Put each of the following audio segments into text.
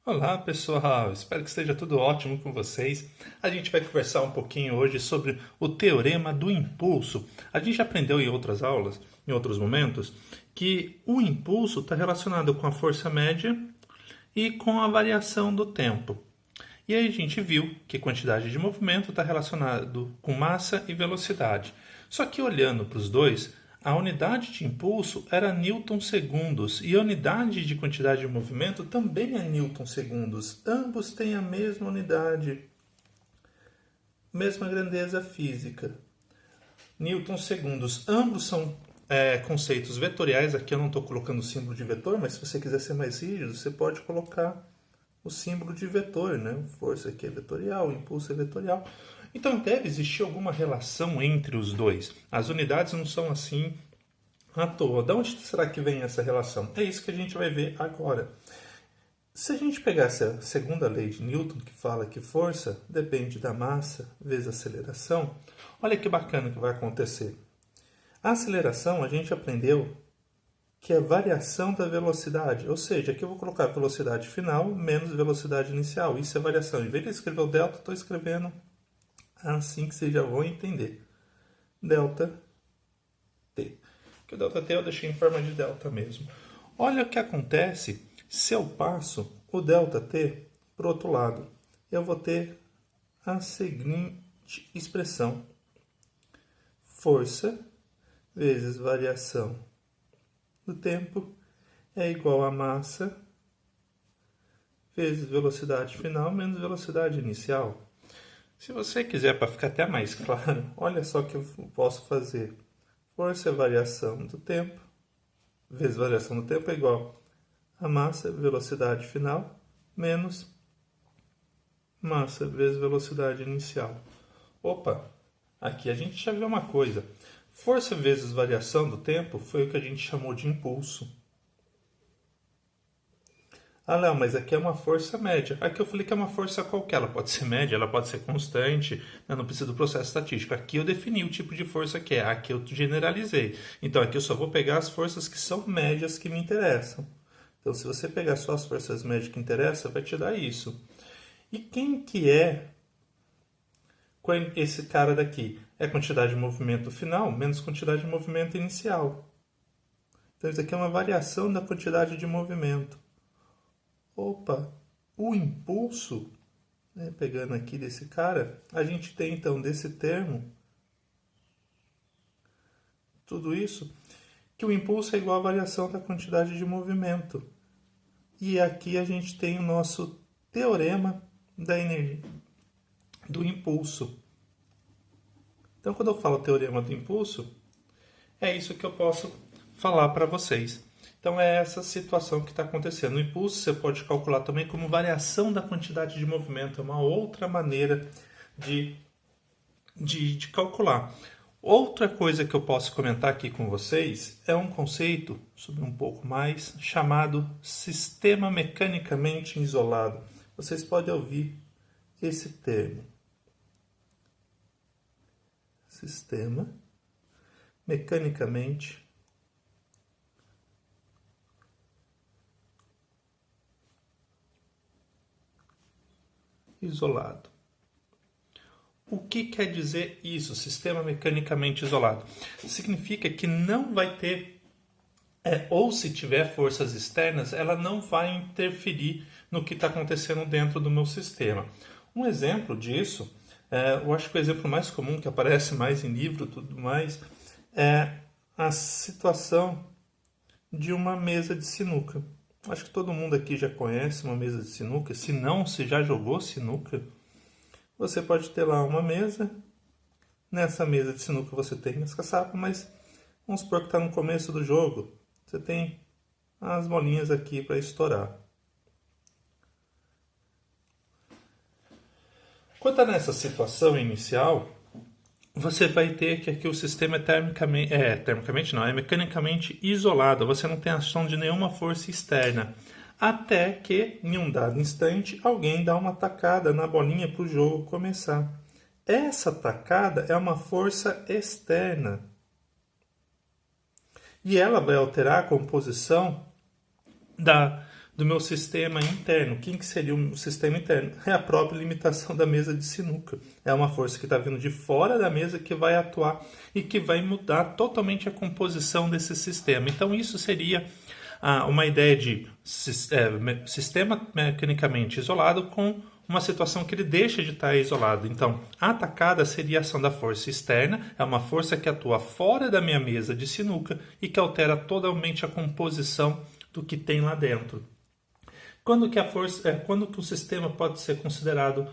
Olá pessoal, espero que esteja tudo ótimo com vocês. A gente vai conversar um pouquinho hoje sobre o teorema do impulso. A gente aprendeu em outras aulas, em outros momentos, que o impulso está relacionado com a força média e com a variação do tempo. E aí a gente viu que quantidade de movimento está relacionado com massa e velocidade. Só que olhando para os dois, a unidade de impulso era newton segundos e a unidade de quantidade de movimento também é newton segundos. Ambos têm a mesma unidade, mesma grandeza física. Newton segundos. Ambos são conceitos vetoriais. Aqui eu não estou colocando o símbolo de vetor, mas se você quiser ser mais rígido, você pode colocar o símbolo de vetor, né? Força aqui é vetorial, impulso é vetorial. Então deve existir alguma relação entre os dois. As unidades não são assim à toa. De onde será que vem essa relação? É isso que a gente vai ver agora. Se a gente pegasse a segunda lei de Newton, que fala que força depende da massa vezes aceleração, olha que bacana que vai acontecer. A aceleração a gente aprendeu que é a variação da velocidade, ou seja, aqui eu vou colocar velocidade final menos velocidade inicial. Isso é variação. Em vez de escrever o delta, estou escrevendo assim que vocês já vão entender. Delta t. Que o delta t eu deixei em forma de delta mesmo. Olha o que acontece se eu passo o delta t para o outro lado. Eu vou ter a seguinte expressão. Força vezes variação do tempo é igual a massa vezes velocidade final menos velocidade inicial. Se você quiser, para ficar até mais claro, olha só o que eu posso fazer. Força é variação do tempo, vezes variação do tempo é igual a massa, velocidade final, menos massa vezes velocidade inicial. Opa, aqui a gente já viu uma coisa. Força vezes variação do tempo foi o que a gente chamou de impulso. Ah, não, mas aqui é uma força média. Aqui eu falei que é uma força qualquer. Ela pode ser média, ela pode ser constante, né? Não precisa do processo estatístico. Aqui eu defini o tipo de força que é. Aqui eu generalizei. Então aqui eu só vou pegar as forças que são médias que me interessam. Então se você pegar só as forças médias que interessam, vai te dar isso. E quem que é esse cara daqui? É a quantidade de movimento final menos quantidade de movimento inicial. Então isso aqui é uma variação da quantidade de movimento. Opa, o impulso, né, pegando aqui desse cara, a gente tem então desse termo, tudo isso, que o impulso é igual à variação da quantidade de movimento. E aqui a gente tem o nosso teorema da energia, do impulso. Então, quando eu falo teorema do impulso, é isso que eu posso falar para vocês. Então, é essa situação que está acontecendo. O impulso você pode calcular também como variação da quantidade de movimento. É uma outra maneira de calcular. Outra coisa que eu posso comentar aqui com vocês é um conceito, sobre um pouco mais, chamado sistema mecanicamente isolado. Vocês podem ouvir esse termo. Sistema mecanicamente isolado. O que quer dizer isso, sistema mecanicamente isolado? Significa que não vai ter, ou se tiver forças externas, ela não vai interferir no que está acontecendo dentro do meu sistema. Um exemplo disso, eu acho que o exemplo mais comum, que aparece mais em livro e tudo mais, é a situação de uma mesa de sinuca. Acho que todo mundo aqui já conhece uma mesa de sinuca. Se não, se já jogou sinuca, você pode ter lá uma mesa. Nessa mesa de sinuca você tem as caçapas, mas vamos supor que está no começo do jogo. Você tem as bolinhas aqui para estourar. Quando está nessa situação inicial, você vai ter que aqui o sistema é mecanicamente isolado. Você não tem ação de nenhuma força externa. Até que, em um dado instante, alguém dá uma tacada na bolinha para o jogo começar. Essa tacada é uma força externa. E ela vai alterar a composição do meu sistema interno. Quem que seria o sistema interno? É a própria limitação da mesa de sinuca. É uma força que está vindo de fora da mesa que vai atuar e que vai mudar totalmente a composição desse sistema. Então isso seria uma ideia de sistema mecanicamente isolado com uma situação que ele deixa de estar isolado. Então, a atacada seria a ação da força externa, é uma força que atua fora da minha mesa de sinuca e que altera totalmente a composição do que tem lá dentro. Quando que o sistema pode ser considerado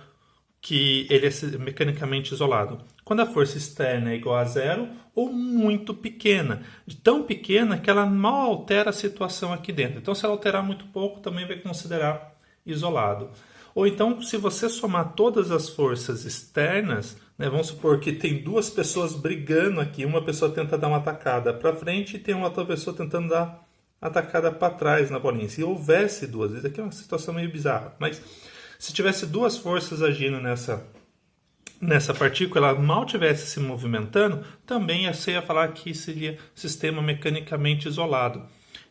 que ele é mecanicamente isolado? Quando a força externa é igual a zero ou muito pequena, tão pequena que ela mal altera a situação aqui dentro. Então, se ela alterar muito pouco, também vai considerar isolado. Ou então, se você somar todas as forças externas, né, vamos supor que tem duas pessoas brigando aqui, uma pessoa tenta dar uma atacada para frente e tem uma outra pessoa tentando dar atacada para trás na bolinha. Se houvesse duas, isso aqui é uma situação meio bizarra, mas se tivesse duas forças agindo nessa partícula, ela mal estivesse se movimentando, também você ia falar que seria sistema mecanicamente isolado.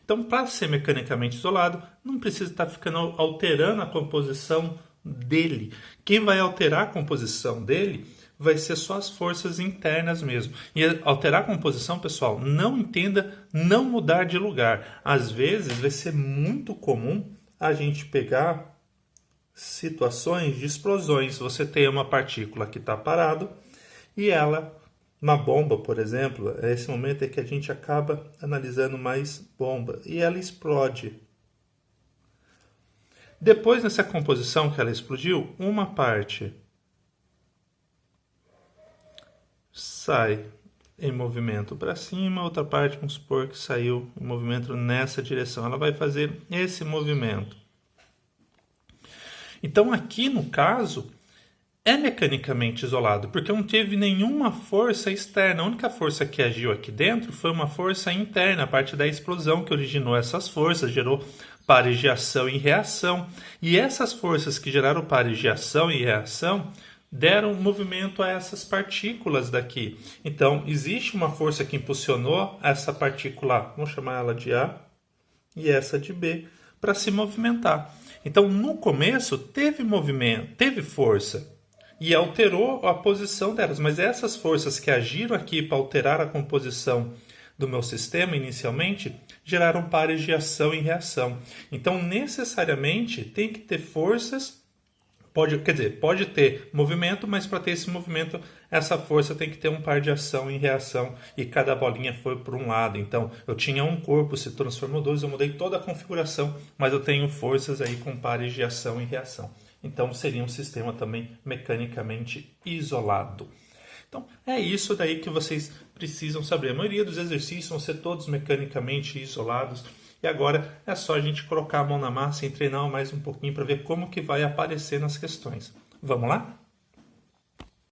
Então, para ser mecanicamente isolado, não precisa estar ficando alterando a composição dele. Quem vai alterar a composição dele vai ser só as forças internas mesmo. E alterar a composição, pessoal, não entenda não mudar de lugar. Às vezes vai ser muito comum a gente pegar situações de explosões. Você tem uma partícula que está parada e ela, uma bomba, por exemplo, é esse momento é que a gente acaba analisando mais bomba e ela explode. Depois, nessa composição que ela explodiu, uma parte sai em movimento para cima, outra parte, vamos supor que saiu em movimento nessa direção. Ela vai fazer esse movimento. Então, aqui no caso, é mecanicamente isolado, porque não teve nenhuma força externa. A única força que agiu aqui dentro foi uma força interna, a parte da explosão que originou essas forças, gerou pares de ação e reação. E essas forças que geraram pares de ação e reação deram movimento a essas partículas daqui. Então, existe uma força que impulsionou essa partícula, vamos chamar ela de A, e essa de B, para se movimentar. Então, no começo, teve movimento, teve força, e alterou a posição delas. Mas essas forças que agiram aqui para alterar a composição do meu sistema inicialmente, geraram pares de ação e reação. Então, necessariamente, tem que ter forças. Pode ter movimento, mas para ter esse movimento, essa força tem que ter um par de ação e reação, e cada bolinha foi por um lado. Então, eu tinha um corpo, se transformou em dois, eu mudei toda a configuração, mas eu tenho forças aí com pares de ação e reação. Então, seria um sistema também mecanicamente isolado. Então, é isso daí que vocês precisam saber. A maioria dos exercícios vão ser todos mecanicamente isolados. E agora é só a gente colocar a mão na massa e treinar mais um pouquinho para ver como que vai aparecer nas questões. Vamos lá?